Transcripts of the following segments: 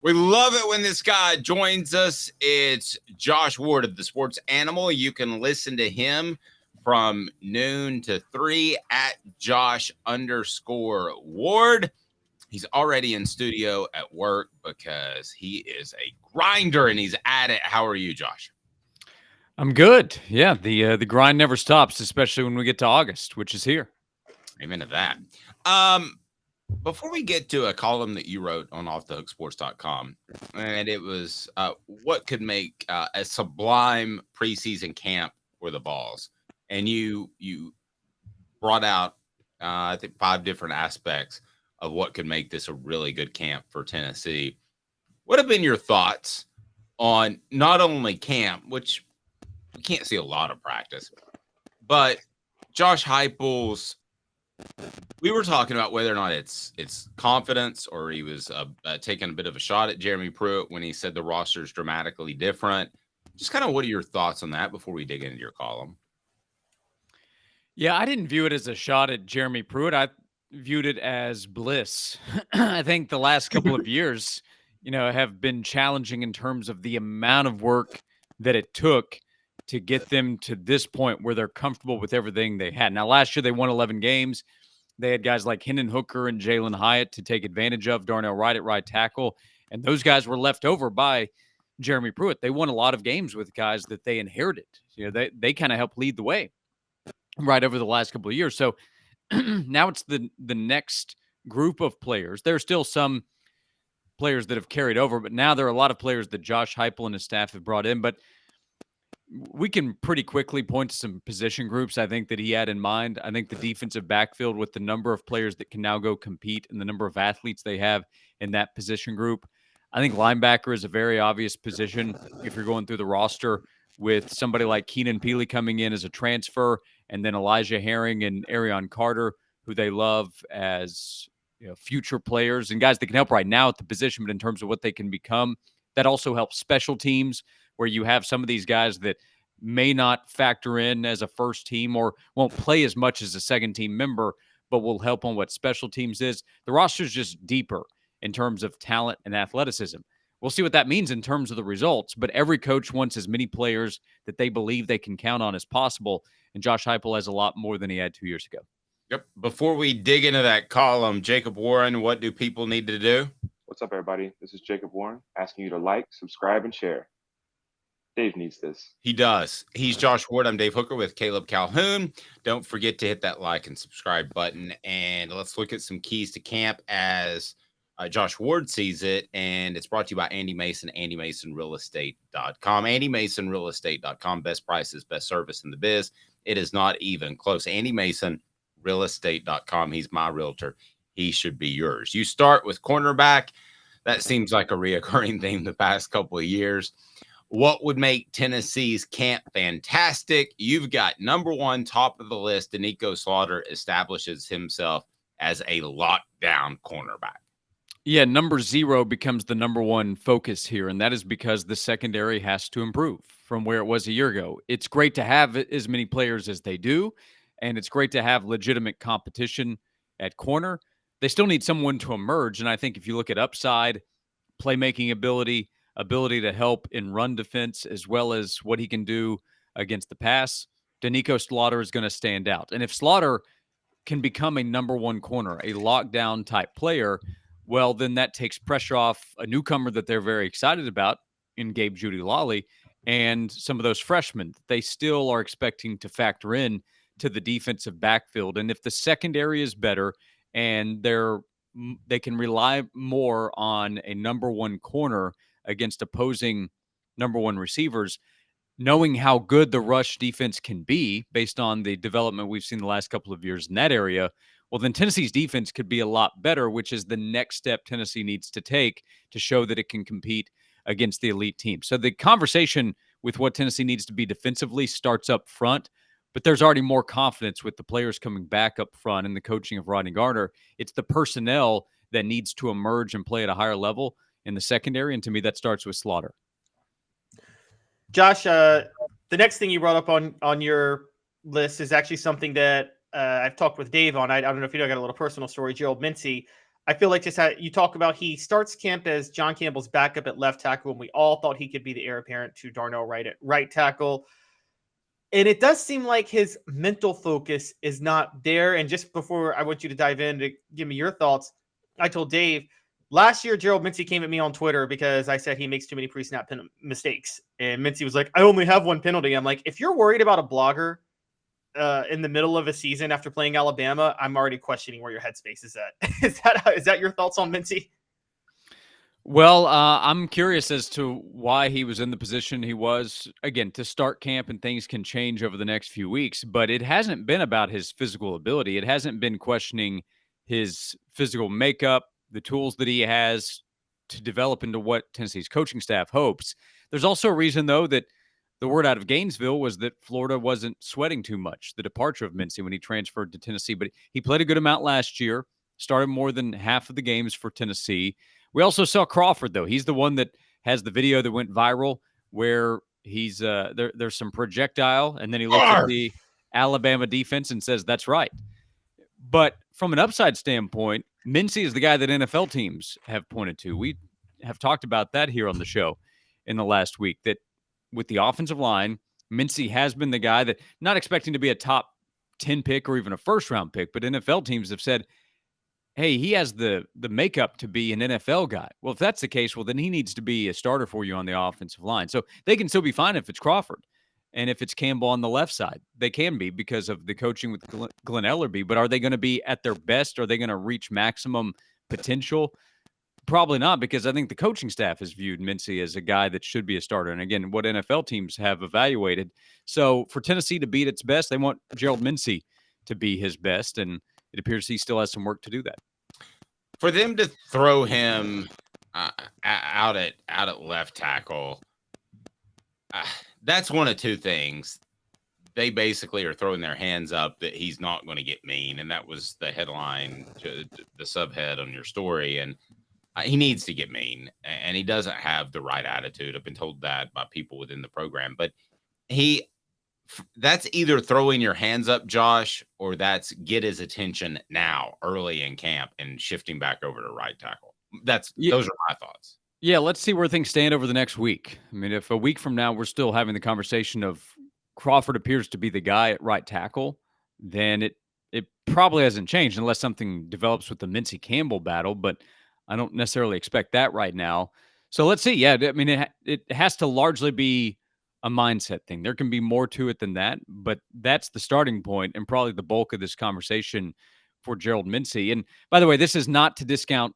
We love it when this guy joins us. It's Josh Ward of the Sports Animal. You can listen to him from noon to 3 at Josh_Ward. He's already in studio at work because he is a grinder and he's at it. How are you, Josh? I'm good. Yeah, the grind never stops, especially when we get to August, which is here. Amen to that. Before we get to a column that you wrote on offthehooksports.com, and it was what could make a sublime preseason camp for the Vols, and you brought out I think 5 different aspects of what could make this a really good camp for Tennessee. What have been your thoughts on not only camp, which we can't see a lot of practice, but Josh Heupel's? We were talking about whether or not it's confidence, or he was taking a bit of a shot at Jeremy Pruitt when he said the roster is dramatically different. Just kind of what are your thoughts on that before we dig into your column? Yeah, I didn't view it as a shot at Jeremy Pruitt. I viewed it as bliss. I think the last couple of years, have been challenging in terms of the amount of work that it took to get them to this point where they're comfortable with everything they had. Now, last year they won 11 games. They had guys like Hendon Hooker and Jalen Hyatt to take advantage of, Darnell Wright at right tackle, and those guys were left over by Jeremy Pruitt. They won a lot of games with guys that they inherited. They kind of helped lead the way right over the last couple of years. So now it's the next group of players. There are still some players that have carried over, but now there are a lot of players that Josh Heupel and his staff have brought in. But we can pretty quickly point to some position groups I think that he had in mind. I think the defensive backfield, with the number of players that can now go compete and the number of athletes they have in that position group. I think linebacker is a very obvious position if you're going through the roster, with somebody like Keenan Peely coming in as a transfer, and then Elijah Herring and Arion Carter, who they love as future players and guys that can help right now at the position, but in terms of what they can become. That also helps special teams, where you have some of these guys that may not factor in as a first team or won't play as much as a second team member, but will help on what special teams is. The roster is just deeper in terms of talent and athleticism. We'll see what that means in terms of the results, but every coach wants as many players that they believe they can count on as possible, and Josh Heupel has a lot more than he had 2 years ago. Yep. Before we dig into that column, Jacob Warren, what do people need to do? What's up, everybody? This is Jacob Warren asking you to like, subscribe, and share. Dave needs this. He does. He's Josh Ward. I'm Dave Hooker with Caleb Calhoun. Don't forget to hit that like and subscribe button. And let's look at some keys to camp as Josh Ward sees it. And it's brought to you by Andy Mason, AndyMasonRealEstate.com. AndyMasonRealEstate.com. Best prices, best service in the biz. It is not even close. AndyMasonRealEstate.com. He's my realtor. He should be yours. You start with cornerback. That seems like a reoccurring theme the past couple of years. What would make Tennessee's camp fantastic? You've got number 1, top of the list. Doneiko Slaugher establishes himself as a lockdown cornerback. Yeah, number 0 becomes the number 1 focus here, and that is because the secondary has to improve from where it was a year ago. It's great to have as many players as they do, and it's great to have legitimate competition at corner. They still need someone to emerge, and I think if you look at upside, playmaking ability to help in run defense, as well as what he can do against the pass, Doneiko Slaugher is going to stand out. And if Slaugher can become a number 1 corner, a lockdown type player, well, then that takes pressure off a newcomer that they're very excited about in Gabe Jeudy-Lally, and some of those freshmen they still are expecting to factor in to the defensive backfield. And if the secondary is better and they can rely more on a number 1 corner against opposing number 1 receivers, knowing how good the rush defense can be based on the development we've seen the last couple of years in that area, well, then Tennessee's defense could be a lot better, which is the next step Tennessee needs to take to show that it can compete against the elite team. So the conversation with what Tennessee needs to be defensively starts up front, but there's already more confidence with the players coming back up front and the coaching of Rodney Garner. It's the personnel that needs to emerge and play at a higher level in the secondary, and to me, that starts with Slaugher. Josh, the next thing you brought up on your list is actually something that I've talked with Dave on. I don't know if you know, I got a little personal story. Gerald Mincy, I feel like you talk about he starts camp as John Campbell's backup at left tackle, and we all thought he could be the heir apparent to Darnell Wright at right tackle. And it does seem like his mental focus is not there. And just before I want you to dive in to give me your thoughts, I told Dave last year, Gerald Mincey came at me on Twitter because I said he makes too many pre-snap mistakes. And Mincey was like, I only have one penalty. I'm like, if you're worried about a blogger in the middle of a season after playing Alabama, I'm already questioning where your headspace is at. Is that your thoughts on Mincey? Well, I'm curious as to why he was in the position he was. Again, to start camp, and things can change over the next few weeks, but it hasn't been about his physical ability. It hasn't been questioning his physical makeup, the tools that he has to develop into what Tennessee's coaching staff hopes. There's also a reason, though, that the word out of Gainesville was that Florida wasn't sweating too much the departure of Mincey when he transferred to Tennessee. But he played a good amount last year, started more than half of the games for Tennessee. We also saw Crawford, though. He's the one that has the video that went viral where he's there's some projectile, and then he looks at the Alabama defense and says, that's right. But from an upside standpoint, Mincey is the guy that NFL teams have pointed to. We have talked about that here on the show in the last week, that with the offensive line, Mincey has been the guy that, not expecting to be a top 10 pick or even a first-round pick, but NFL teams have said, hey, he has the makeup to be an NFL guy. Well, if that's the case, well, then he needs to be a starter for you on the offensive line. So they can still be fine if it's Crawford. And if it's Campbell on the left side, they can be because of the coaching with Glenn Ellerbe. But are they going to be at their best? Are they going to reach maximum potential? Probably not, because I think the coaching staff has viewed Mincey as a guy that should be a starter. And again, what NFL teams have evaluated. So for Tennessee to beat its best, they want Gerald Mincey to be his best. And it appears he still has some work to do that. For them to throw him out at left tackle, that's one of two things. They basically are throwing their hands up that he's not going to get mean, and that was the headline, the subhead on your story. And he needs to get mean, and he doesn't have the right attitude. I've been told that by people within the program, but that's either throwing your hands up, Josh, or that's get his attention now, early in camp, and shifting back over to right tackle. Those are my thoughts. Yeah, let's see where things stand over the next week. I mean, if a week from now we're still having the conversation of Crawford appears to be the guy at right tackle, then it probably hasn't changed unless something develops with the Mincey Campbell battle, but I don't necessarily expect that right now. So let's see. Yeah, I mean, it has to largely be a mindset thing. There can be more to it than that, but that's the starting point and probably the bulk of this conversation for Gerald Mincey. And by the way, this is not to discount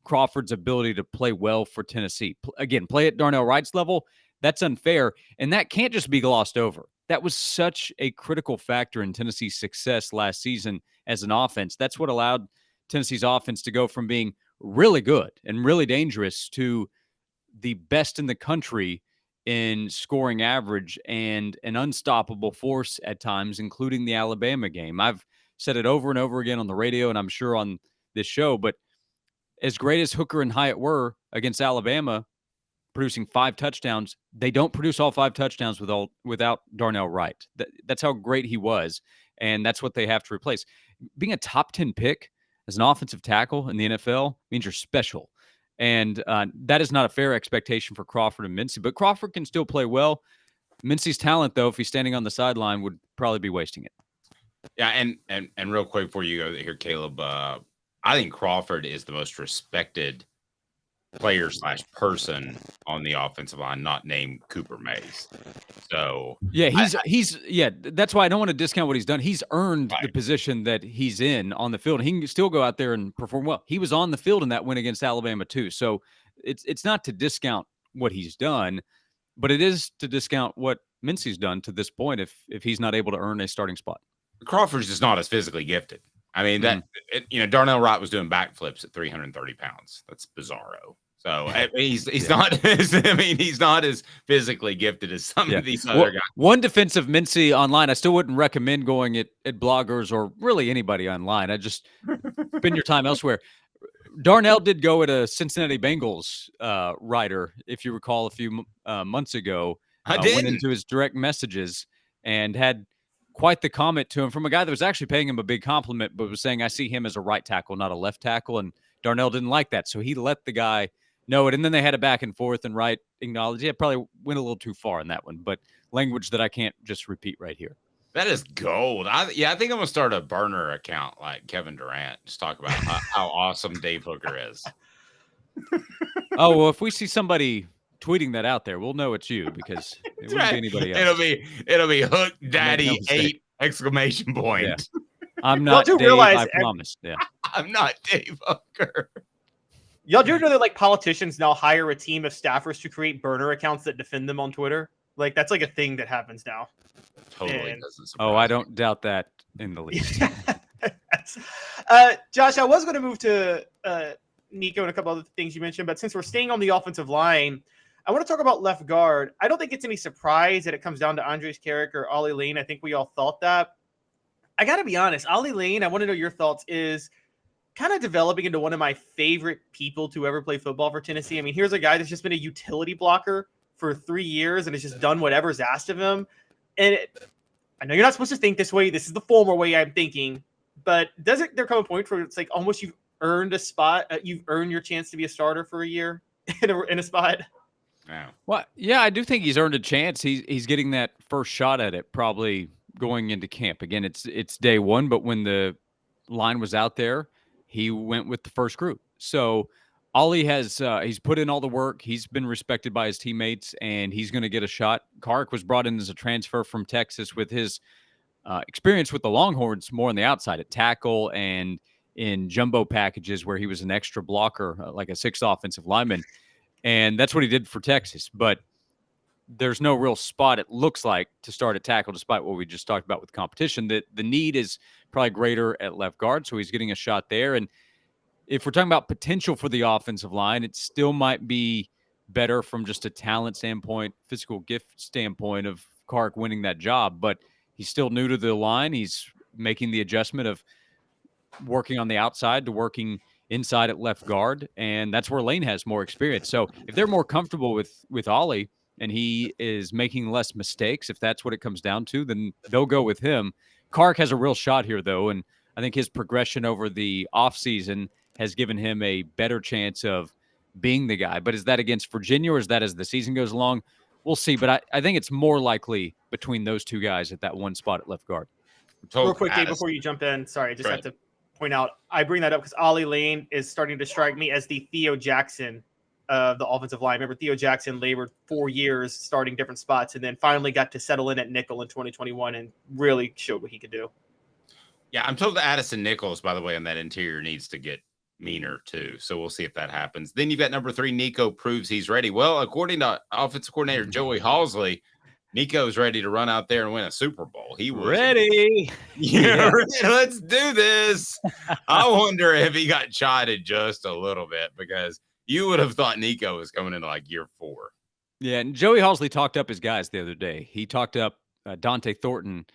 Crawford's ability to play well for Tennessee. Again, play at Darnell Wright's level, that's unfair, and that can't just be glossed over. That was such a critical factor in Tennessee's success last season as an offense. That's what allowed Tennessee's offense to go from being really good and really dangerous to the best in the country in scoring average and an unstoppable force at times, including the Alabama game. I've said it over and over again on the radio, and I'm sure on this show, but as great as Hooker and Hyatt were against Alabama, producing 5 touchdowns, they don't produce all 5 touchdowns without Darnell Wright. That's how great he was, and that's what they have to replace. Being a top 10 pick as an offensive tackle in the NFL means you're special. And that is not a fair expectation for Crawford and Mincey. But Crawford can still play well. Mincey's talent, though, if he's standing on the sideline, would probably be wasting it. Yeah, and real quick before you go here, Caleb, I think Crawford is the most respected player / person on the offensive line, not named Cooper Mays. So yeah, he's that's why I don't want to discount what he's done. He's earned the position that he's in on the field. He can still go out there and perform well. He was on the field in that win against Alabama too. So it's not to discount what he's done, but it is to discount what Mincey's done to this point if he's not able to earn a starting spot. Crawford's just not as physically gifted. I mean, Darnell Wright was doing backflips at 330 pounds. That's bizarro. So he's not. He's not as physically gifted as some of these other guys. One defensive Mincey online, I still wouldn't recommend going at bloggers or really anybody online. I just spend your time elsewhere. Darnell did go at a Cincinnati Bengals writer, if you recall, a few months ago. Went into his direct messages and had quite the comment to him from a guy that was actually paying him a big compliment, but was saying, I see him as a right tackle, not a left tackle. And Darnell didn't like that, so he let the guy know it. And then they had a back and forth, and Wright acknowledged, yeah, probably went a little too far in that one, but language that I can't just repeat right here. That is gold. I think I'm going to start a burner account like Kevin Durant. Just talk about how awesome Dave Hooker is. Oh, well, if we see somebody tweeting that out there, we'll know it's you, because it wouldn't be anybody else. It'll be Hook Daddy no 8 exclamation point. Yeah. I'm not Dave, I promise. Yeah. I'm not Dave Hooker. Y'all do know that like politicians now hire a team of staffers to create burner accounts that defend them on Twitter? Like that's like a thing that happens now. Totally And- doesn't surprise Oh, I me. don't doubt that in the least. Josh, I was going to move to Nico and a couple other things you mentioned, but since we're staying on the offensive line, I want to talk about left guard. I don't think it's any surprise that it comes down to Andres Carrick or Ollie Lane. I think we all thought that. I got to be honest, Ollie Lane, I want to know your thoughts, is kind of developing into one of my favorite people to ever play football for Tennessee. I mean, here's a guy that's just been a utility blocker for 3 years and has just done whatever's asked of him. And I know you're not supposed to think this way. This is the former way I'm thinking. But doesn't there come a point where it's like almost you've earned a spot, you've earned your chance to be a starter for a year in a spot? Yeah. Well, yeah, I do think he's earned a chance. He's getting that first shot at it, probably going into camp. Again, it's day one, but when the line was out there, he went with the first group. So Ollie has he's put in all the work. He's been respected by his teammates, and he's going to get a shot. Carrick was brought in as a transfer from Texas with his experience with the Longhorns, more on the outside at tackle and in jumbo packages where he was an extra blocker, like a sixth offensive lineman. And that's what he did for Texas. But there's no real spot, it looks like, to start at tackle, despite what we just talked about with competition. That the need is probably greater at left guard, so he's getting a shot there. And if we're talking about potential for the offensive line, it still might be better from just a talent standpoint, physical gift standpoint of Carrick winning that job. But he's still new to the line. He's making the adjustment of working on the outside to working inside at left guard, and that's where Lane has more experience. So if they're more comfortable with Ollie and he is making less mistakes, if that's what it comes down to, then they'll go with him. Carrick has a real shot here, though, and I think his progression over the offseason has given him a better chance of being the guy. But is that against Virginia, or is that as the season goes along? We'll see. But I think it's more likely between those two guys at that one spot at left guard. Real quick, Dave, before you jump in, sorry, I just have to point out, I bring that up because Ollie Lane is starting to strike me as the Theo Jackson of the offensive line. Remember, Theo Jackson labored 4 years starting different spots and then finally got to settle in at nickel in 2021 and really showed what he could do. Yeah, I'm told that Addison Nichols, by the way, on that interior needs to get meaner too. So we'll see if that happens. Then you've got number 3, Nico proves he's ready. Well, according to offensive coordinator Joey Halsley, Nico's ready to run out there and win a Super Bowl. He was ready. Yeah, let's do this. I wonder if he got chided just a little bit, because you would have thought Nico was coming into like year 4. Yeah, and Joey Halsley talked up his guys the other day. He talked up Dante Thornton,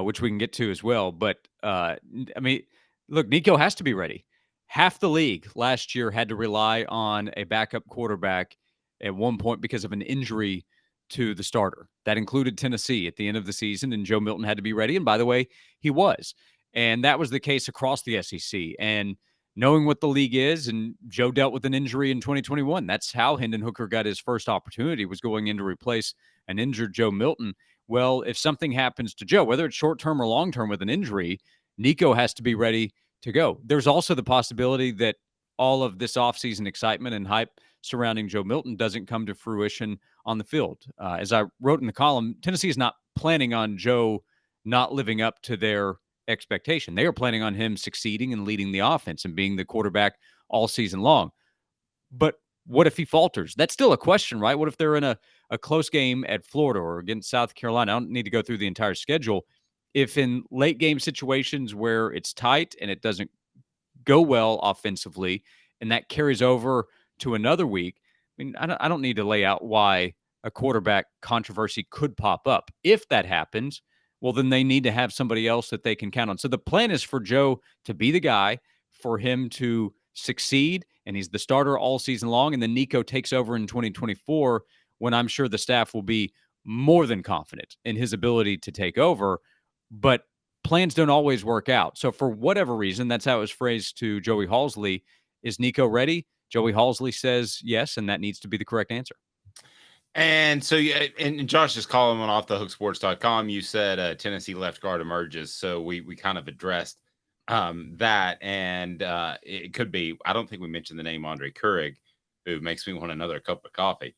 which we can get to as well. But, I mean, look, Nico has to be ready. Half the league last year had to rely on a backup quarterback at one point because of an injury to the starter. That included Tennessee at the end of the season, and Joe Milton had to be ready. And by the way, he was. And that was the case across the SEC. And knowing what the league is, and Joe dealt with an injury in 2021. That's how Hendon Hooker got his first opportunity, was going in to replace an injured Joe Milton. Well, if something happens to Joe, whether it's short-term or long-term with an injury, Nico has to be ready to go. There's also the possibility that all of this offseason excitement and hype surrounding Joe Milton doesn't come to fruition on the field. As I wrote in the column, Tennessee is not planning on Joe not living up to their expectation. They are planning on him succeeding and leading the offense and being the quarterback all season long. But what if he falters? That's still a question, right? What if they're in a close game at Florida or against South Carolina? I don't need to go through the entire schedule. If in late game situations where it's tight and it doesn't go well offensively, and that carries over to another week, I mean, I don't need to lay out why a quarterback controversy could pop up. If that happens, well, then they need to have somebody else that they can count on. So the plan is for Joe to be the guy, for him to succeed, and he's the starter all season long. And then Nico takes over in 2024, when I'm sure the staff will be more than confident in his ability to take over. But plans don't always work out. So for whatever reason, that's how it was phrased to Joey Halsley, Is Nico ready? Joey Halsley says yes, and that needs to be the correct answer. And so, yeah, and Josh's column on offthehooksports.com, you said Tennessee left guard emerges. So we kind of addressed that. And it could be, I don't think we mentioned the name Andre Keurig, who makes me want another cup of coffee.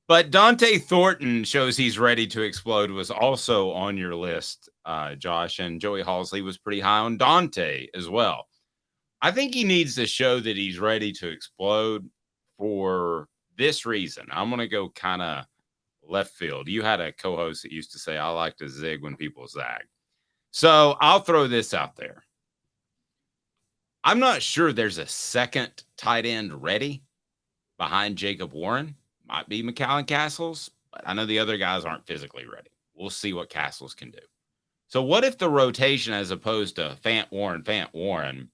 But Dante Thornton shows he's ready to explode was also on your list, Josh. And Joey Halsley was pretty high on Dante as well. I think he needs to show that he's ready to explode for this reason. I'm going to go kind of left field. You had a co-host that used to say, I like to zig when people zag. So I'll throw this out there. I'm not sure there's a second tight end ready behind Jacob Warren. Might be McAllen Castles, but I know the other guys aren't physically ready. We'll see what Castles can do. So what if the rotation, as opposed to Fant Warren,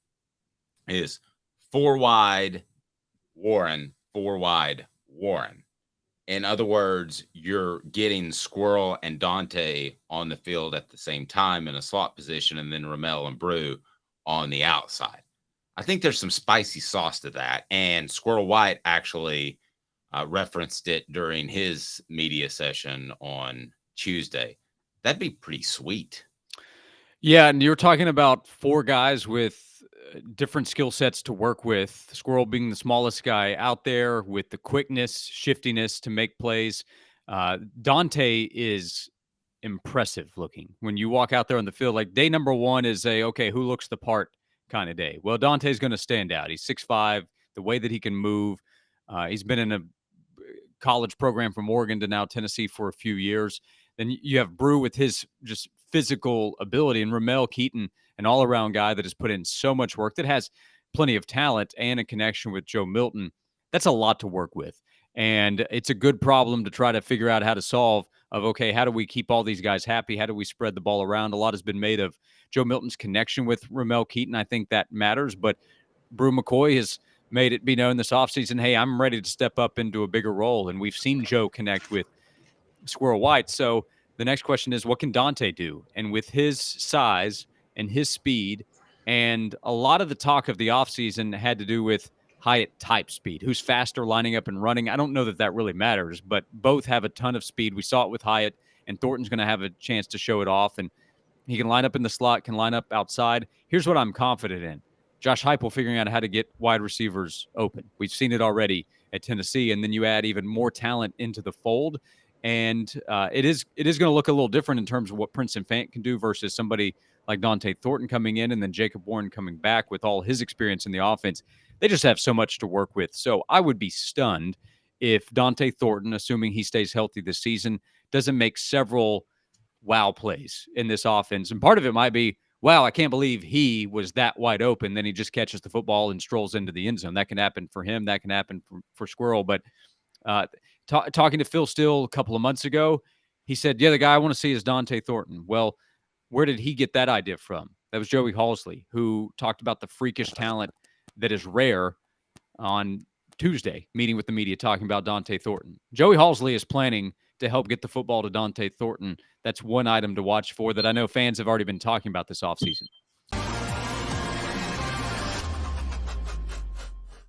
is 4 wide Warren, 4 wide Warren? In other words, you're getting Squirrel and Dante on the field at the same time in a slot position, and then Ramel and Brew on the outside. I think there's some spicy sauce to that, and Squirrel White actually referenced it during his media session on Tuesday. That'd be pretty sweet. Yeah, and you're talking about 4 guys with different skill sets to work with. Squirrel being the smallest guy out there with the quickness, shiftiness to make plays. Dante is impressive looking. When you walk out there on the field, like day number 1 is okay, who looks the part kind of day. Well, Dante's going to stand out. He's 6'5", the way that he can move. He's been in a college program from Oregon to now Tennessee for a few years. Then you have Brew with his just physical ability, and Ramel Keaton, an all-around guy that has put in so much work, that has plenty of talent and a connection with Joe Milton. That's a lot to work with. And it's a good problem to try to figure out how to solve of, okay, how do we keep all these guys happy? How do we spread the ball around? A lot has been made of Joe Milton's connection with Ramel Keaton. I think that matters. But Brew McCoy has made it be known this offseason, hey, I'm ready to step up into a bigger role. And we've seen Joe connect with Squirrel White. So the next question is, what can Dante do? And with his size and his speed, and a lot of the talk of the offseason had to do with Hyatt type speed, who's faster lining up and running. I don't know that that really matters, but both have a ton of speed. We saw it with Hyatt, and Thornton's going to have a chance to show it off. And he can line up in the slot, can line up outside. Here's what I'm confident in. Josh Heupel figuring out how to get wide receivers open. We've seen it already at Tennessee, and then you add even more talent into the fold. And it is going to look a little different in terms of what Princeton Fant can do versus somebody like Dante Thornton coming in and then Jacob Warren coming back with all his experience in the offense. They just have so much to work with. So I would be stunned if Dante Thornton, assuming he stays healthy this season, doesn't make several wow plays in this offense. And part of it might be, wow, I can't believe he was that wide open. Then he just catches the football and strolls into the end zone. That can happen for him. That can happen for Squirrel. But talking to Phil Steele a couple of months ago, he said, yeah, the guy I want to see is Dante Thornton. Well, where did he get that idea from? That was Joey Halsley, who talked about the freakish talent that is rare on Tuesday, meeting with the media, talking about Dante Thornton. Joey Halsley is planning to help get the football to Dante Thornton. That's one item to watch for that I know fans have already been talking about this offseason.